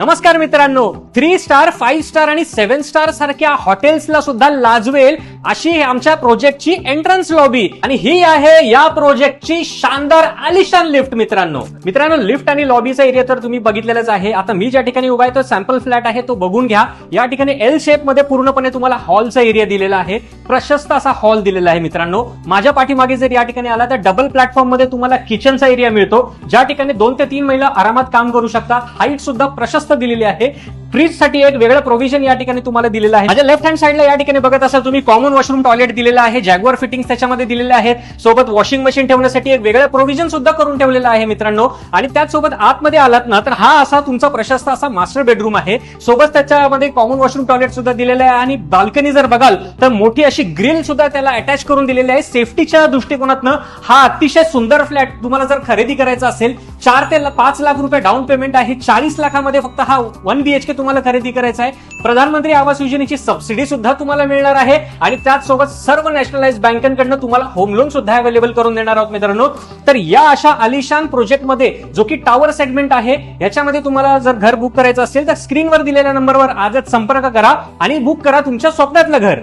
नमस्कार मित्रांनो, 3 star, 5 star आणि 7 स्टार सारख्या हॉटेल्सला सुद्धा लाजवेल अशी आमच्या प्रोजेक्टची एंट्रन्स लॉबी आणि ही आहे या प्रोजेक्टची शानदार आलिशान लिफ्ट. मित्रांनो लिफ्ट आणि लॉबीचा एरिया तर तुम्ही बघितलेलाच आहे. आता मी ज्या ठिकाणी उभा आहे तो सॅम्पल फ्लॅट आहे, तो बघून घ्या. या ठिकाणी एल शेप मध्ये पूर्णपणे तुम्हाला हॉलचा एरिया दिलेला आहे, प्रशस्त असा हॉल दिलेला आहे. मित्रांनो माझ्या पाठीमागे जर या ठिकाणी आला तर डबल प्लॅटफॉर्म मध्ये तुम्हाला किचनचा एरिया मिळतो, ज्या ठिकाणी 2 ते 3 महिला आरामात काम करू शकतात. हाईट सुद्धा प्रशस्त दिलेली आहे. फ्रीज साठी एक वेगळं प्रोव्हिजन या ठिकाणी तुम्हाला दिलेलं आहे. माझ्या लेफ्ट हँड साइडला या ठिकाणी बघत असाल तुम्ही कॉमन वॉशरूम टॉयलेट दिलेला आहे. जॅग्वार फिटिंग्स त्याच्यामध्ये दिलेले आहेत. सोबत वॉशिंग मशीन ठेवण्यासाठी एक वेगळं प्रोव्हिजन सुद्धा करून ठेवलेलं आहे मित्रांनो. आणि त्याचसोबत आतमध्ये आलात ना तर हा असा तुमचा प्रशस्त असा मास्टर बेडरूम आहे. सोबत त्याच्यामध्ये कॉमन वॉशरूम टॉयलेट सुद्धा दिलेलं आहे आणि बाल्कनी जर बघाल तर मोठी अशी ग्रिल सुद्धा त्याला अटॅच करून दिलेली आहे. सेफ्टीच्या दृष्टिकोनातनं हा अतिशय सुंदर फ्लॅट तुम्हाला जर खरेदी करायचा असेल 4 ते 5 लाख रुपये डाऊन पेमेंट आहे. 40 लाखामध्ये फक्त हा 1 BHK तुम्हाला खरेदी करायचा आहे. प्रधानमंत्री आवास योजनेची सबसिडी सुद्धा तुम्हाला मिळणार आहे आणि त्याचसोबत सर्व नॅशनलाइज बँकांकडनं तुम्हाला होम लोन सुद्धा अवेलेबल करून देणार आहोत मित्रांनो. तर या अशा आलिशान प्रोजेक्टमध्ये जो की टॉवर सेगमेंट आहे याच्यामध्ये तुम्हाला जर घर बुक करायचं असेल तर स्क्रीनवर दिलेल्या नंबरवर आजच संपर्क करा आणि बुक करा तुमच्या स्वप्नातलं घर.